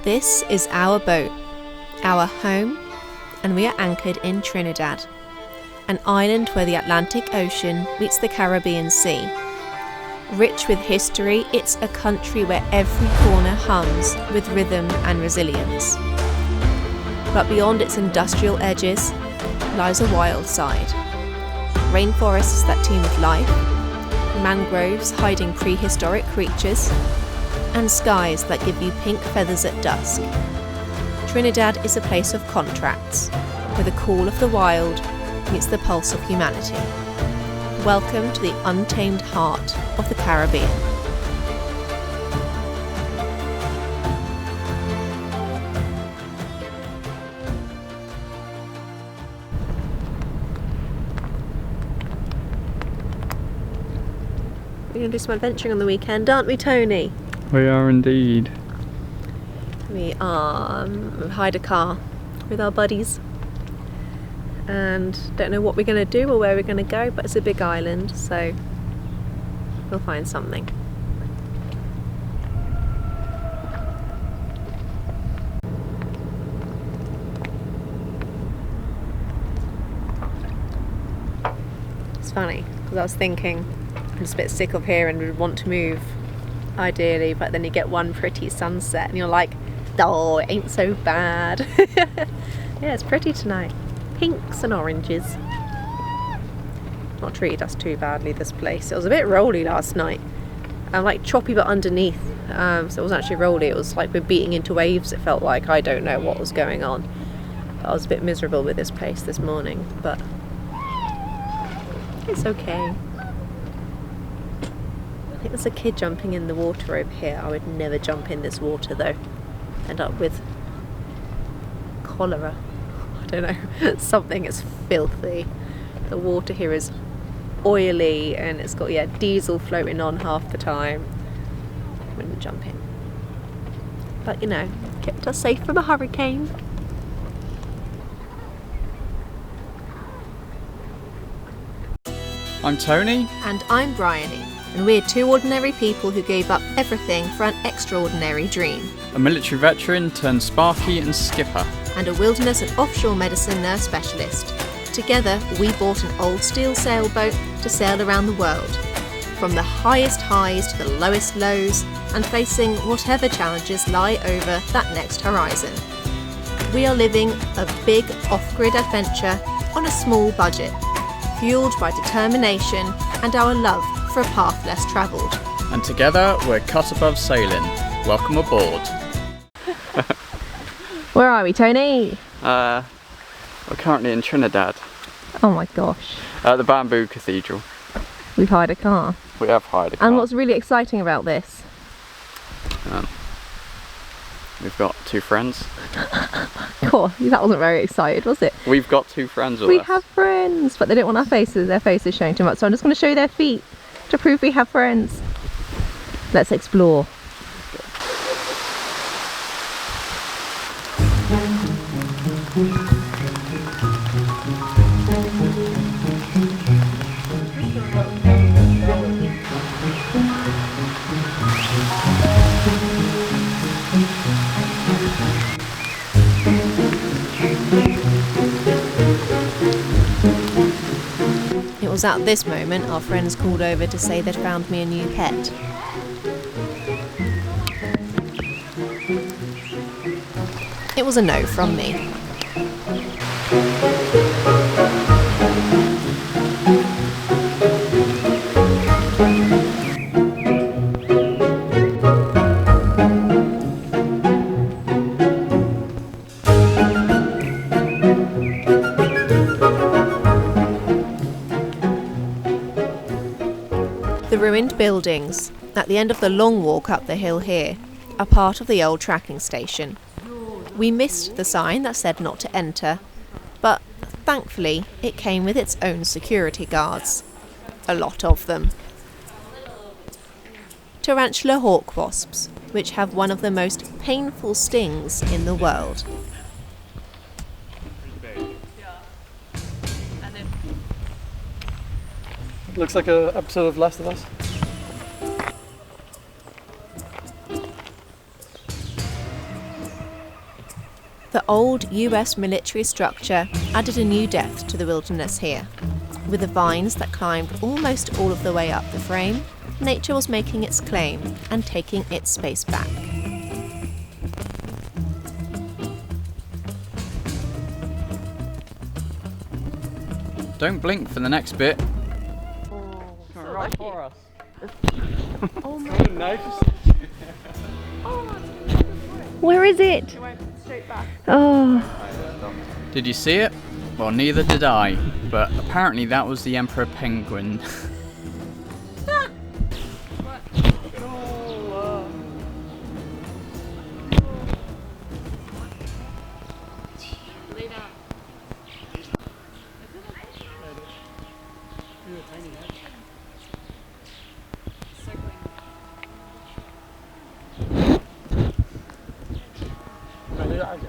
This is our boat, our home, and we are anchored in Trinidad, an island where the Atlantic Ocean meets the Caribbean Sea. Rich with history, it's a country where every corner hums with rhythm and resilience. But beyond its industrial edges lies a wild side. Rainforests that teem with life, mangroves hiding prehistoric creatures, and skies that give you pink feathers at dusk. Trinidad is a place of contrasts, where the call of the wild meets the pulse of humanity. Welcome to the untamed heart of the Caribbean. We're going to do some adventuring on the weekend, aren't we, Tony? We are indeed. We've hired a car with our buddies and don't know what we're going to do or where we're going to go, but it's a big island, so we'll find something. It's funny because I was thinking I'm just a bit sick of here and would want to move ideally, but then you get one pretty sunset and you're like, oh, it ain't so bad. Yeah, it's pretty tonight. Pinks and oranges. Not treated us too badly, this place. It was a bit rolly last night. Like choppy but underneath. So it wasn't actually rolly, it was like we're beating into waves, it felt like. I don't know what was going on. But I was a bit miserable with this place this morning, but it's okay. I think there's a kid jumping in the water over here. I would never jump in this water though. End up with cholera. I don't know. Something is filthy. The water here is oily and it's got diesel floating on half the time. Wouldn't jump in. But you know, kept us safe from a hurricane. I'm Tony. And I'm Bryony. And we're two ordinary people who gave up everything for an extraordinary dream. A military veteran turned sparky and skipper. And a wilderness and offshore medicine nurse specialist. Together, we bought an old steel sailboat to sail around the world. From the highest highs to the lowest lows, and facing whatever challenges lie over that next horizon. We are living a big off-grid adventure on a small budget, fueled by determination and our love for a path less travelled. And together we're cut above sailing. Welcome aboard. Where are we, Tony? We're currently in Trinidad. Oh my gosh. At the Bamboo Cathedral. We've hired a car. We have hired a car. And what's really exciting about this? We've got two friends. Cool, that wasn't very excited, was it? We've got two friends with us. We have friends, but they don't want our faces. Their faces showing too much, so I'm just going to show you their feet to prove we have friends. Let's explore. It was at this moment our friends called over to say they'd found me a new pet. It was a no from me. The ruined buildings, at the end of the long walk up the hill here, are part of the old tracking station. We missed the sign that said not to enter, but thankfully it came with its own security guards. A lot of them. Tarantula hawk wasps, which have one of the most painful stings in the world. Looks like an episode of Last of Us. The old US military structure added a new depth to the wilderness here. With the vines that climbed almost all of the way up the frame, nature was making its claim and taking its space back. Don't blink for the next bit. Coming right for us. Oh my God. Where is it? It went straight back. Oh. Did you see it? Well, neither did I, but apparently that was the emperor penguin.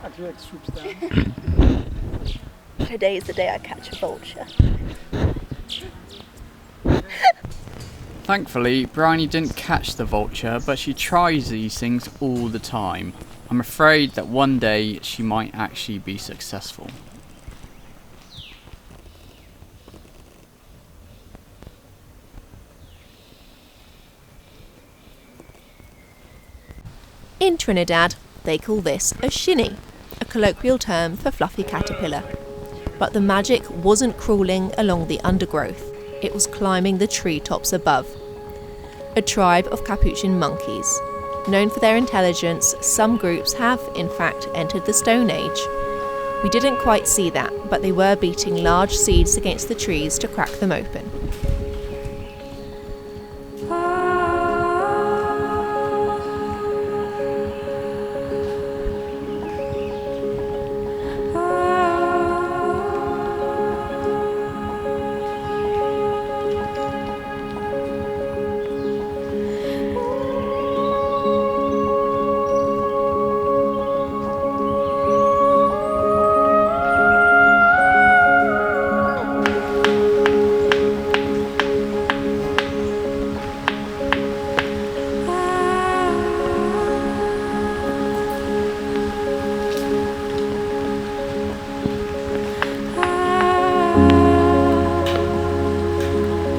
Actually, like swoops down. Today is the day I catch a vulture. Thankfully, Bryony didn't catch the vulture, but she tries these things all the time. I'm afraid that one day she might actually be successful. In Trinidad, they call this a shinny, a colloquial term for fluffy caterpillar. But the magic wasn't crawling along the undergrowth, it was climbing the treetops above. A tribe of capuchin monkeys. Known for their intelligence, some groups have, in fact, entered the Stone Age. We didn't quite see that, but they were beating large seeds against the trees to crack them open.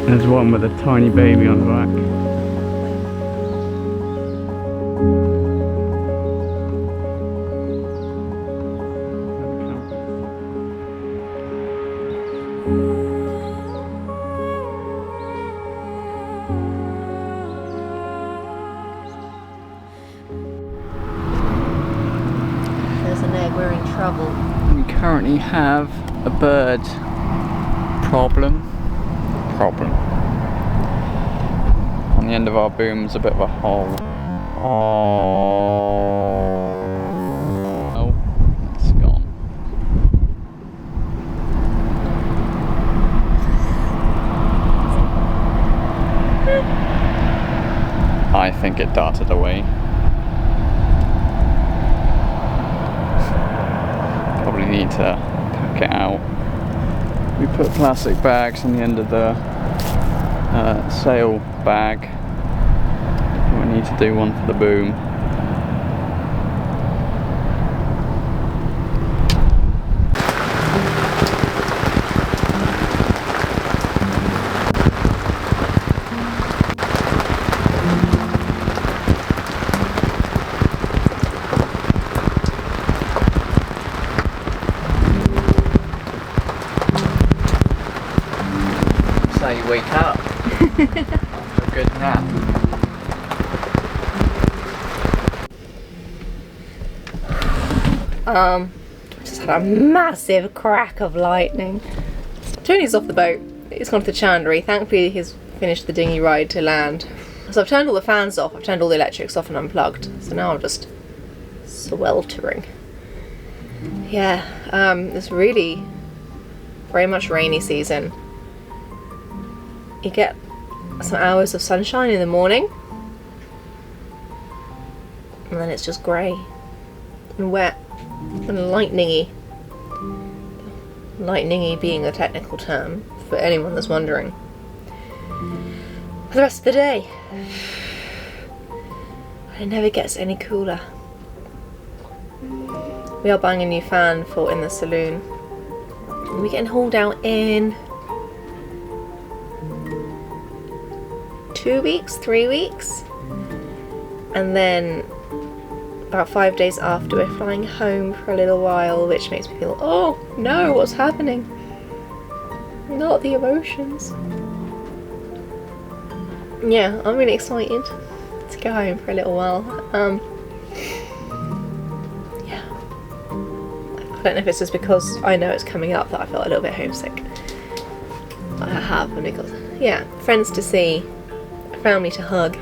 There's one with a tiny baby on the back. There's an egg, we're in trouble. We currently have a bird problem. On the end of our boom is a bit of a hole. Oh, it's gone. I think it darted away. Probably need to pack it out. We put plastic bags on the end of the sail bag. We need to do one for the boom. So you wake up. A good nap. Just had a massive crack of lightning. Tony's off the boat. He's gone to the Chandlery. Thankfully he's finished the dinghy ride to land. So I've turned all the fans off, I've turned all the electrics off and unplugged. So now I'm just sweltering. Yeah, it's really very much rainy season. You get some hours of sunshine in the morning, and then it's just grey and wet and lightningy. Lightningy being a technical term for anyone that's wondering. For the rest of the day, it never gets any cooler. We are buying a new fan for in the saloon. We're getting hauled out in 2 weeks, 3 weeks, and then about 5 days after we're flying home for a little while, which makes me feel, oh no, what's happening? Not the emotions. Yeah, I'm really excited to go home for a little while. Yeah. I don't know if it's just because I know it's coming up that I felt a little bit homesick. I have, and because, yeah, friends to see, family to hug.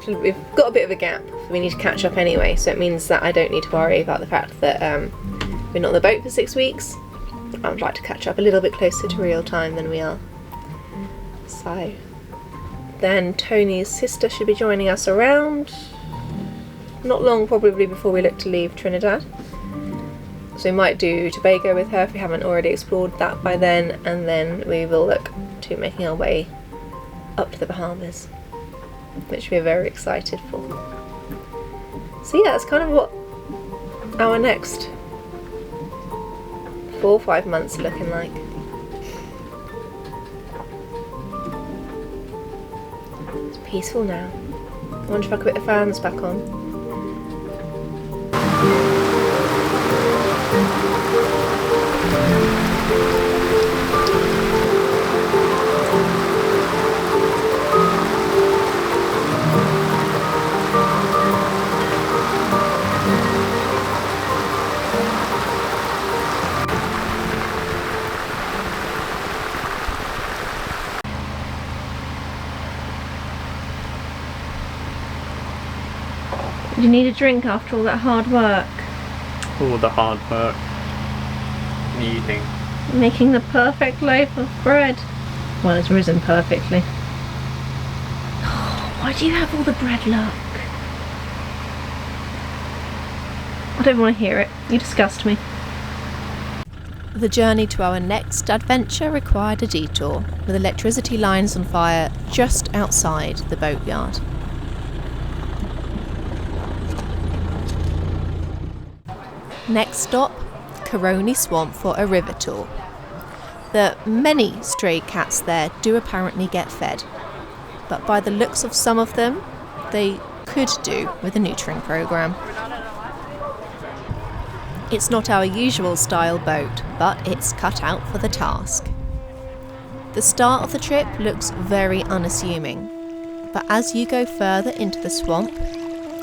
We've got a bit of a gap. We need to catch up anyway, so it means that I don't need to worry about the fact that we're not on the boat for 6 weeks. I would like to catch up a little bit closer to real time than we are. So then Tony's sister should be joining us around not long, probably before we look to leave Trinidad. So we might do Tobago with her if we haven't already explored that by then, and then we will look to making our way up to the Bahamas, which we're very excited for. So yeah, that's kind of what our next 4 or 5 months are looking like. It's peaceful now. I wonder if I could put the fans back on. You need a drink after all that hard work. All the hard work. Kneading. Making the perfect loaf of bread. Well, it's risen perfectly. Why do you have all the bread luck? I don't want to hear it. You disgust me. The journey to our next adventure required a detour, with electricity lines on fire just outside the boatyard. Next stop, Coroni Swamp for a river tour. The many stray cats there do apparently get fed, but by the looks of some of them, they could do with a neutering programme. It's not our usual style boat, but it's cut out for the task. The start of the trip looks very unassuming, but as you go further into the swamp,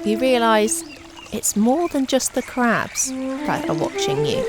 you realise it's more than just the crabs that are watching you.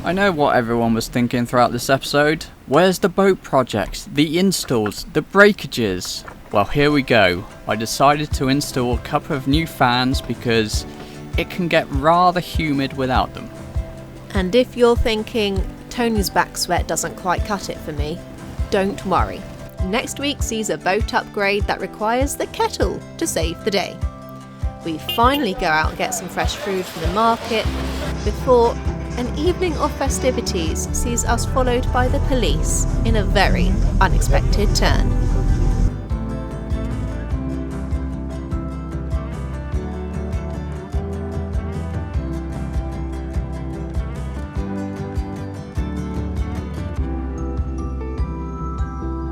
I know what everyone was thinking throughout this episode. Where's the boat project, the installs, the breakages? Well, here we go. I decided to install a couple of new fans because it can get rather humid without them. And if you're thinking, Tony's back sweat doesn't quite cut it for me, don't worry. Next week sees a boat upgrade that requires the kettle to save the day. We finally go out and get some fresh food from the market before an evening of festivities sees us followed by the police in a very unexpected turn.